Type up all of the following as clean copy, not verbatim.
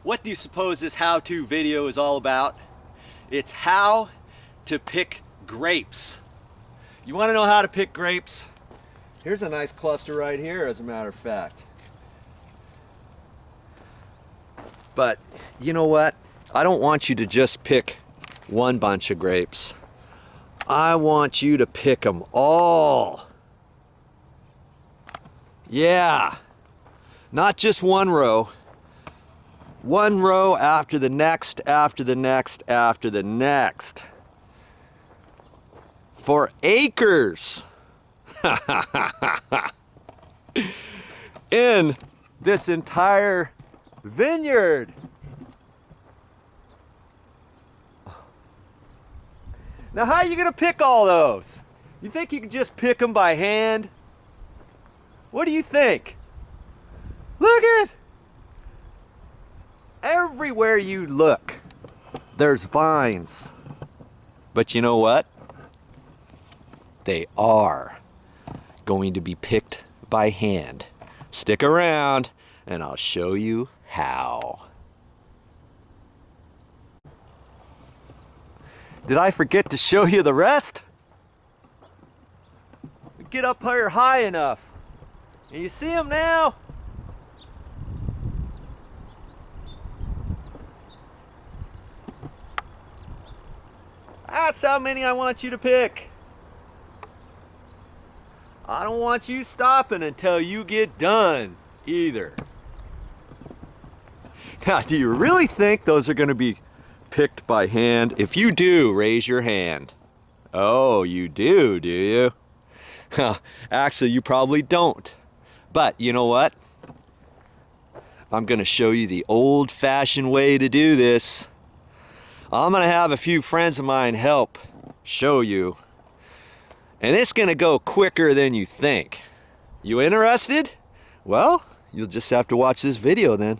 What do you suppose this how-to video is all about? It's how to pick grapes. You want to know how to pick grapes? Here's a nice cluster right here, as a matter of fact. But you know what? I don't want you to just pick one bunch of grapes. I want you to pick them all. Yeah, not just one row. One row after the next, after the next, after the next. For acres. In this entire vineyard. Now how are you gonna pick all those? You think you can just pick them by hand? What do you think? Look at everywhere you look, there's vines. But you know what? They are going to be picked by hand. Stick around and I'll show you how. Did I forget to show you the rest? Get up here high enough. And you see them now? That's how many I want you to pick. I don't want you stopping until you get done either. Now, do you really think those are going to be picked by hand? If you do, raise your hand. Oh, you do you? Actually, you probably don't. But you know what? I'm going to show you the old-fashioned way to do this. I'm going to have a few friends of mine help show you. And it's going to go quicker than you think. You interested? Well, you'll just have to watch this video then.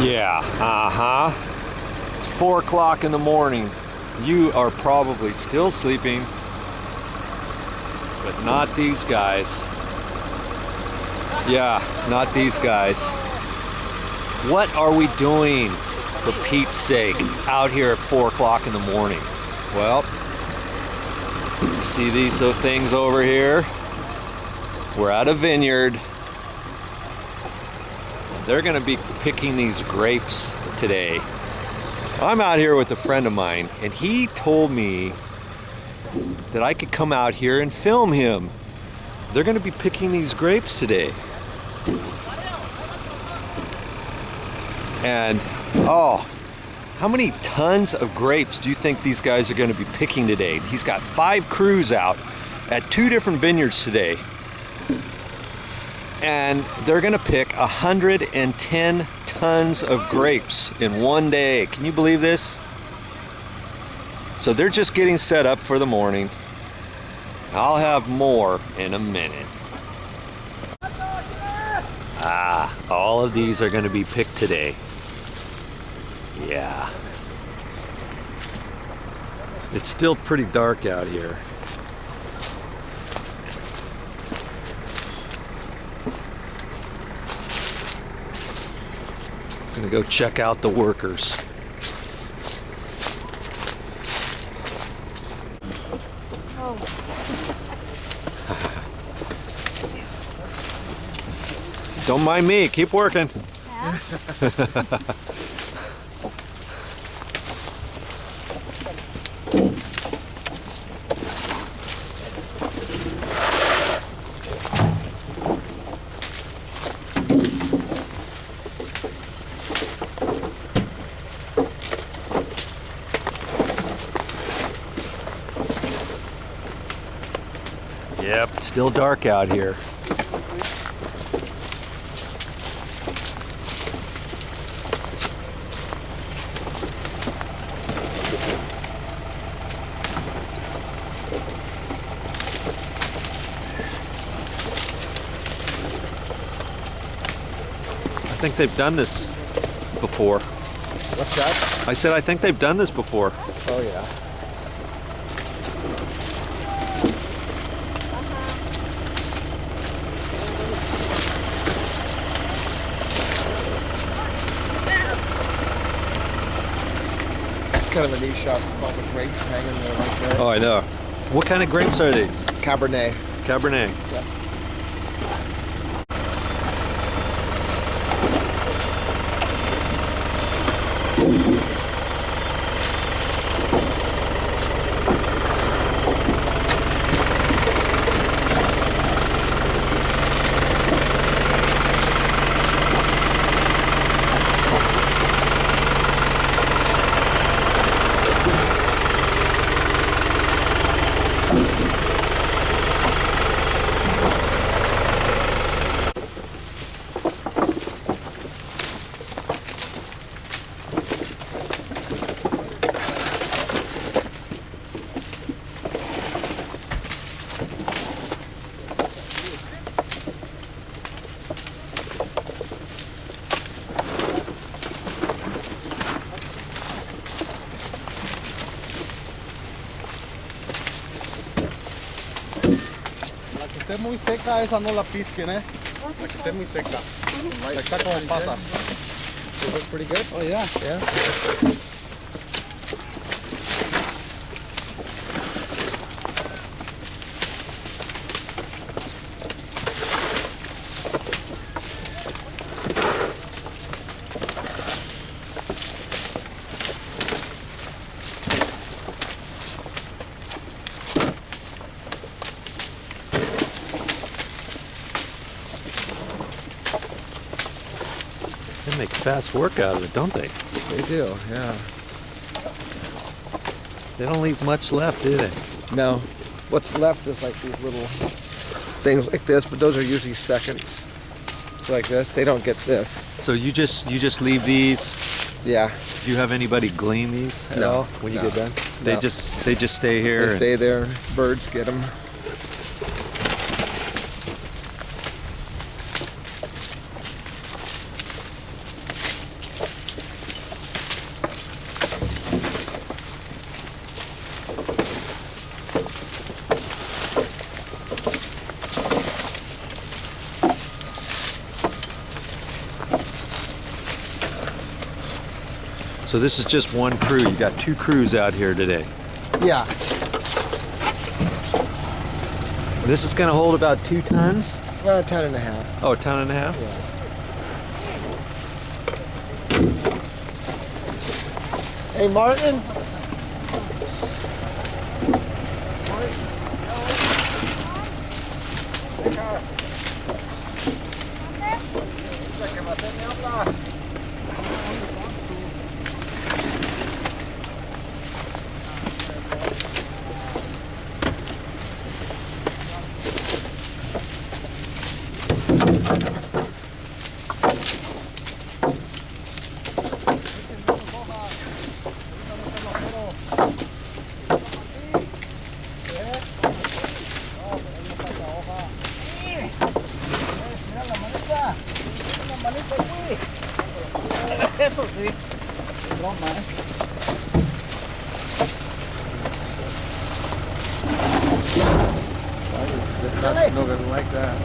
Yeah, It's 4 o'clock in the morning. You are probably still sleeping, but not these guys. Yeah, not these guys. What are we doing, for Pete's sake, out here at 4 o'clock in the morning? Well, you see these things over here? We're at a vineyard. They're gonna be picking these grapes today. I'm out here with a friend of mine, and he told me that I could come out here and film him. They're gonna be picking these grapes today. And, oh, how many tons of grapes do you think these guys are going to be picking today? He's got 5 crews out at 2 different vineyards today. And they're going to pick 110 tons of grapes in one day. Can you believe this? So they're just getting set up for the morning. I'll have more in a minute. All of these are going to be picked today. Yeah. It's still pretty dark out here. I'm gonna go check out the workers. Don't mind me, keep working. Yeah. Yep, it's still dark out here. I think they've done this before. What's that? I said I think they've done this before. Oh yeah. kind of a neat shot with all the grapes hanging there like that. Oh, I know. What kind of grapes are these? Cabernet. Cabernet. Yeah. La que esté muy seca, esa no la pisquen, eh. La que esté muy seca. Like está como pasas. It looks pretty good? Oh yeah. Yeah. They make fast work out of it, don't they? They do, yeah. They don't leave much left, do they? No. What's left is like these little things like this, but those are usually seconds. It's like this. They don't get this. So you just leave these. Yeah. Do you have anybody glean these at all when you No. get done? They No. just stay here. They stay there. Birds get them. So this is just one crew. You got two crews out here today. Yeah. This is going to hold about 2 tons. Well, 10 and a half. Oh, a ton and a half. Yeah. Hey, Martin. Eso sí. Broma, eh. That's no gonna like that.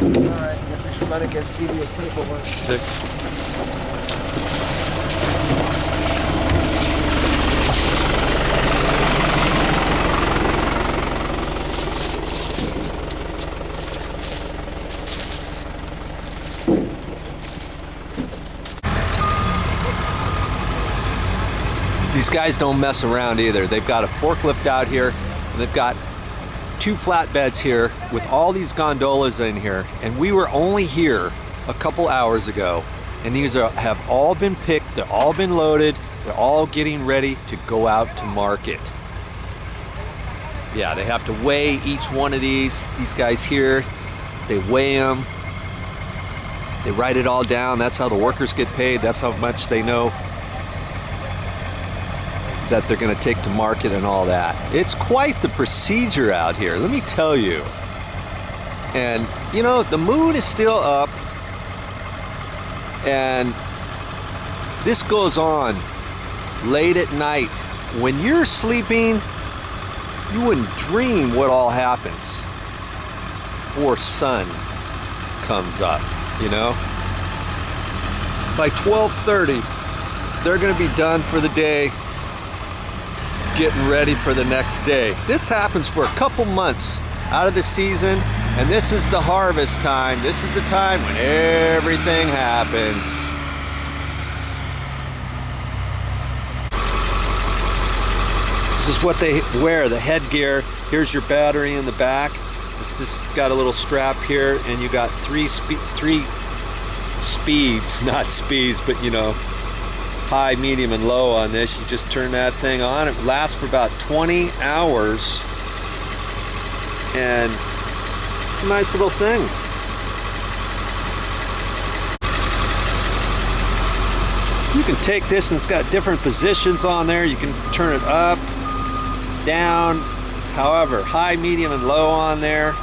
Alright, guess we should run against Stevie with paperwork. These guys don't mess around either. They've got a forklift out here, and they've got 2 flatbeds here with all these gondolas in here, and we were only here a couple hours ago, and these have all been picked, they're all been loaded, they're all getting ready to go out to market. Yeah, they have to weigh each one of these guys here, they weigh them, they write it all down, that's how the workers get paid, that's how much they know that they're going to take to market and all that. It's quite the procedure out here, let me tell you. And you know, the moon is still up, and this goes on late at night. When you're sleeping, you wouldn't dream what all happens before sun comes up, you know? By 12:30, they're going to be done for the day. getting ready for the next day. This happens for a couple months out of the season, and this is the harvest time. This is the time when everything happens. This is what they wear, the headgear. Here's your battery in the back. It's just got a little strap here, and you got three speeds, not speeds, but you know, high, medium, and low on this. You just turn that thing on. It lasts for about 20 hours, and it's a nice little thing. You can take this, and it's got different positions on there. You can turn it up, down, however, high, medium, and low on there.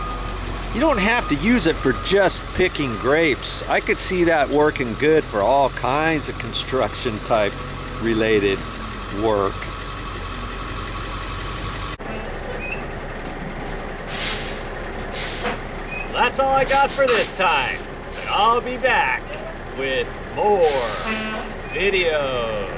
You don't have to use it for just picking grapes. I could see that working good for all kinds of construction type related work. That's all I got for this time, but I'll be back with more videos.